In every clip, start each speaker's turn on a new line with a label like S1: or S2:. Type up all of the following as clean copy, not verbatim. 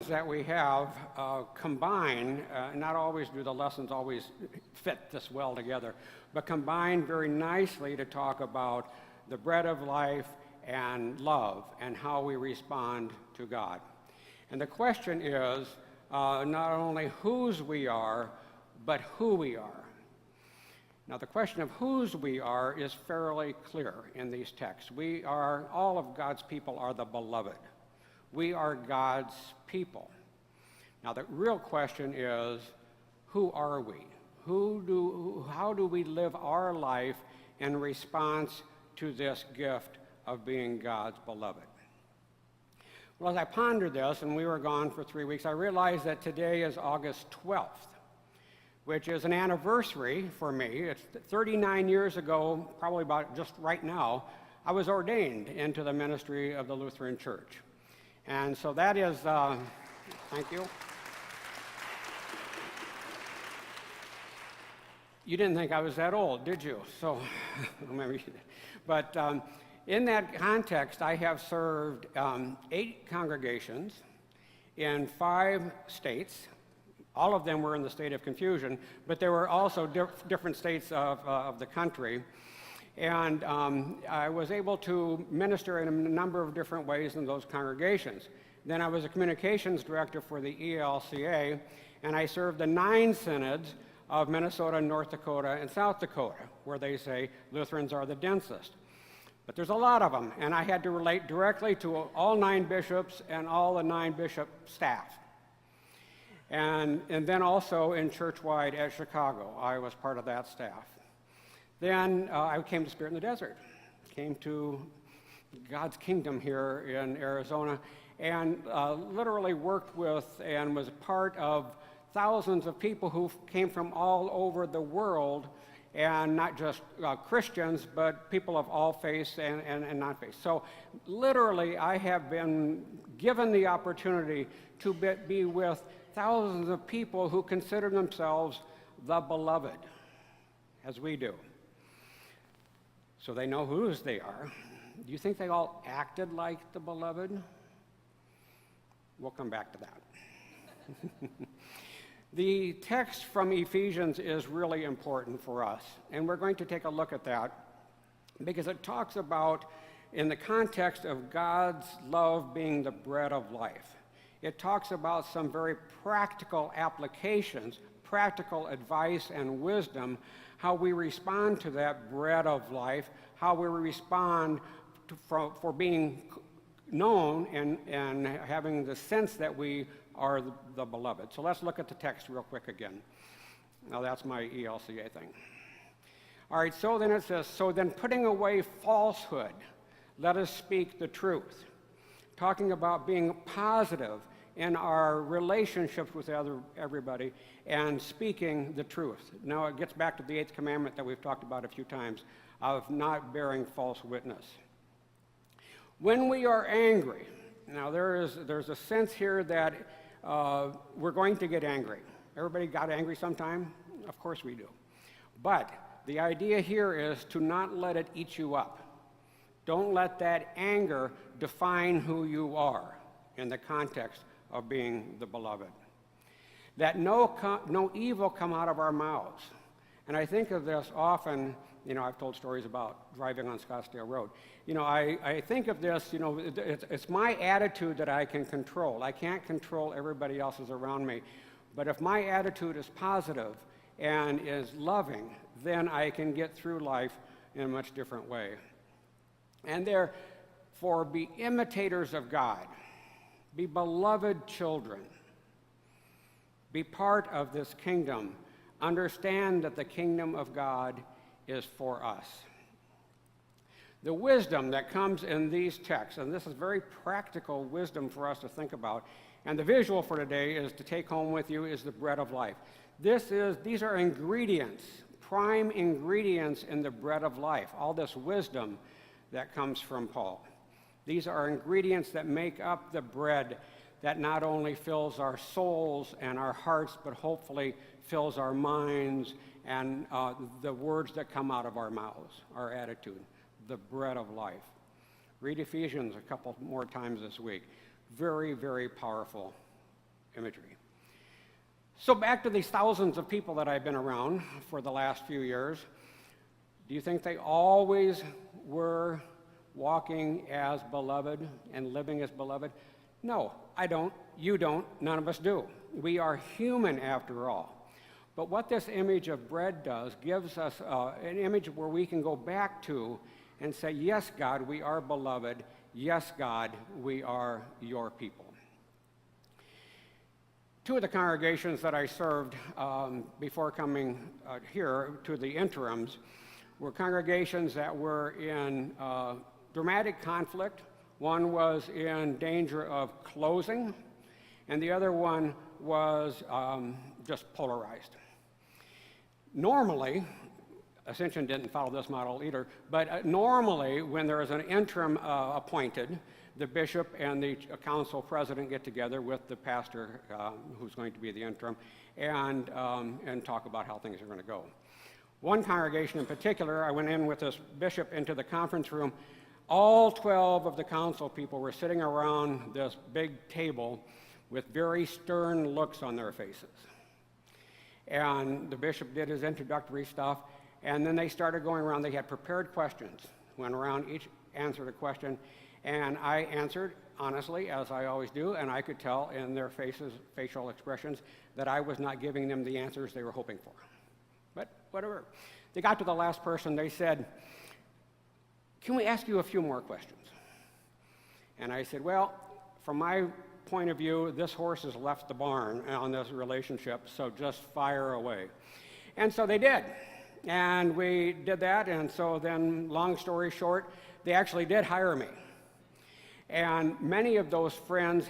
S1: that we have combine, not always do the lessons always fit this well together, but combine very nicely to talk about the bread of life and love and how we respond to God. And the question is not only whose we are, but who we are. Now, the question of whose we are is fairly clear in these texts. All of God's people are the beloved. We are God's people. Now, the real question is, who are we? How do we live our life in response to this gift of being God's beloved? Well, as I pondered this, and we were gone for 3 weeks, I realized that today is August 12th, which is an anniversary for me. It's 39 years ago, probably about just right now, I was ordained into the ministry of the Lutheran Church. And so that is, thank you. You didn't think I was that old, did you? So, maybe you did. But in that context, I have served 8 congregations in 5 states. All of them were in the state of confusion, but there were also different states of the country. And I was able to minister in a number of different ways in those congregations. Then I was a communications director for the ELCA, and I served the 9 synods of Minnesota, North Dakota, and South Dakota, where they say Lutherans are the densest. But there's a lot of them, and I had to relate directly to all 9 bishops and all the 9 bishop staff. And then also in Churchwide at Chicago, I was part of that staff. Then I came to Spirit in the Desert, came to God's kingdom here in Arizona, and literally worked with and was part of thousands of people who came from all over the world, and not just Christians, but people of all faiths and non-faiths. So literally, I have been given the opportunity to be with thousands of people who consider themselves the beloved, as we do. So they know whose they are. Do you think they all acted like the beloved? We'll come back to that. The text from Ephesians is really important for us, and we're going to take a look at that because it talks about, in the context of God's love being the bread of life, it talks about some very practical applications, practical advice and wisdom, how we respond to that bread of life, how we respond for being known and having the sense that we are the beloved. So let's look at the text real quick again. Now that's my ELCA thing. All right, so then it says, so then putting away falsehood, let us speak the truth. Talking about being positive in our relationships with everybody and speaking the truth. Now it gets back to the 8th commandment that we've talked about a few times of not bearing false witness. When we are angry, now there's a sense here that we're going to get angry. Everybody got angry sometime? Of course we do. But the idea here is to not let it eat you up. Don't let that anger define who you are in the context of being the beloved. That no evil come out of our mouths. And I think of this often, I've told stories about driving on Scottsdale Road. I think of this, it's my attitude that I can control. I can't control everybody else's around me. But if my attitude is positive and is loving, then I can get through life in a much different way. And therefore, be imitators of God. Be beloved children. Be part of this kingdom. Understand that the kingdom of God is for us. The wisdom that comes in these texts, and this is very practical wisdom for us to think about, and the visual for today is to take home with you is the bread of life. These are ingredients, prime ingredients in the bread of life, all this wisdom that comes from Paul. These are ingredients that make up the bread that not only fills our souls and our hearts, but hopefully fills our minds and the words that come out of our mouths, our attitude, the bread of life. Read Ephesians a couple more times this week. Very, very powerful imagery. So back to these thousands of people that I've been around for the last few years, do you think they always were walking as beloved and living as beloved? No, I don't, you don't, none of us do. We are human after all. But what this image of bread does gives us an image where we can go back to and say, yes, God, we are beloved. Yes, God, we are your people. Two of the congregations that I served before coming here to the interims were congregations that were in dramatic conflict. One was in danger of closing, and the other one was just polarized. Normally, Ascension didn't follow this model either, but normally when there is an interim appointed, the bishop and the council president get together with the pastor who's going to be the interim and talk about how things are going to go. One congregation in particular, I went in with this bishop into the conference room. All 12 of the council people were sitting around this big table with very stern looks on their faces. And the bishop did his introductory stuff, and then they started going around. They had prepared questions, went around, each answered a question, and I answered honestly, as I always do, and I could tell in their faces, facial expressions, that I was not giving them the answers they were hoping for. But whatever. They got to the last person, they said, "Can we ask you a few more questions?" And I said, well, from my point of view, this horse has left the barn on this relationship, so just fire away. And so they did. And we did that, and so then, long story short, they actually did hire me. And many of those friends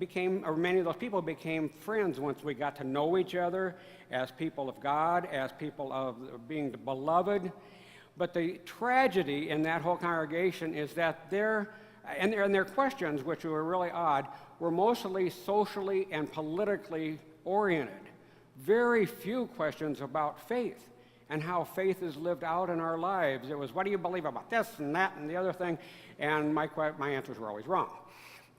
S1: many of those people became friends once we got to know each other as people of God, as people of being beloved. But the tragedy in that whole congregation is that their questions, which were really odd, were mostly socially and politically oriented. Very few questions about faith and how faith is lived out in our lives. It was, what do you believe about this and that and the other thing? And my answers were always wrong.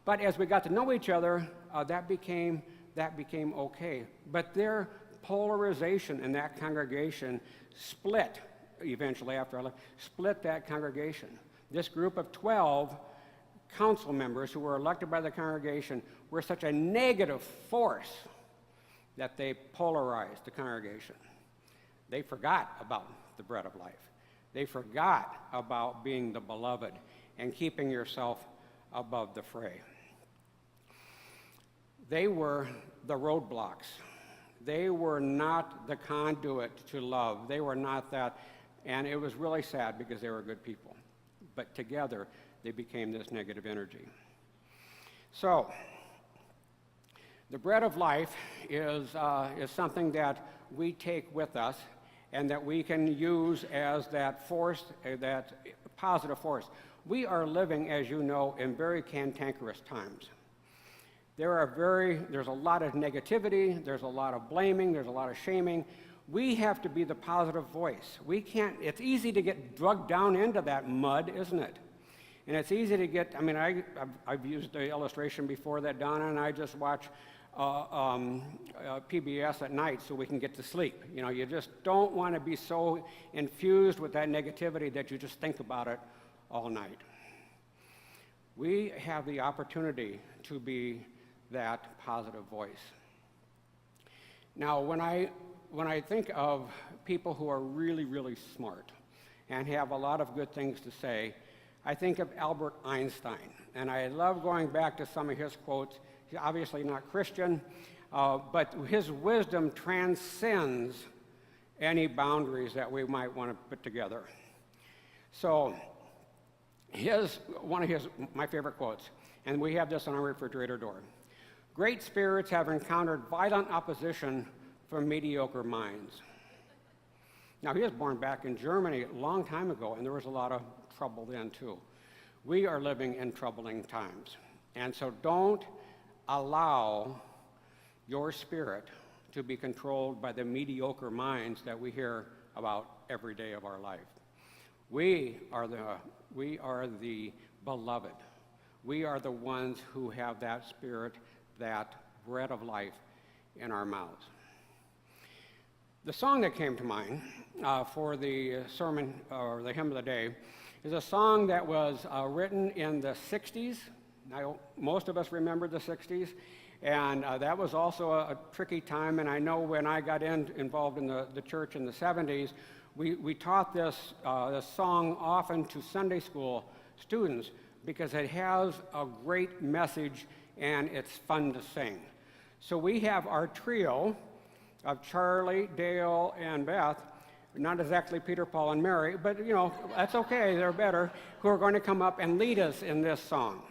S1: But as we got to know each other, that became okay. But their polarization in that congregation split, eventually after I left, split that congregation. This group of 12 council members who were elected by the congregation were such a negative force that they polarized the congregation. They forgot about the bread of life. They forgot about being the beloved and keeping yourself above the fray. They were the roadblocks. They were not the conduit to love. They were not that, and it was really sad because they were good people. But together, they became this negative energy. So, the bread of life is something that we take with us and that we can use as that force, that positive force. We are living, as you know, in very cantankerous times. There's a lot of negativity, there's a lot of blaming, there's a lot of shaming. We have to be the positive voice. It's easy to get drugged down into that mud, isn't it? And it's easy to get, I've used the illustration before that Donna and I just watch PBS at night so we can get to sleep. You know, you just don't want to be so infused with that negativity that you just think about it all night. We have the opportunity to be that positive voice. Now, when I think of people who are really, really smart and have a lot of good things to say, I think of Albert Einstein. And I love going back to some of his quotes. He's obviously not Christian, but his wisdom transcends any boundaries that we might want to put together. So, one of my favorite quotes, and we have this on our refrigerator door. Great spirits have encountered violent opposition from mediocre minds. Now, he was born back in Germany a long time ago, and there was a lot of trouble then, too. We are living in troubling times. And so don't allow your spirit to be controlled by the mediocre minds that we hear about every day of our life. We are the beloved. We are the ones who have that spirit that bread of life in our mouths. The song that came to mind for the sermon or the hymn of the day is a song that was written in the 60s. Now, most of us remember the 60s, and that was also a tricky time. And I know when I got involved in the church in the 70s, we taught this song often to Sunday school students because it has a great message and it's fun to sing. So we have our trio of Charlie, Dale, and Beth, not exactly Peter, Paul, and Mary, but that's okay, they're better, who are going to come up and lead us in this song.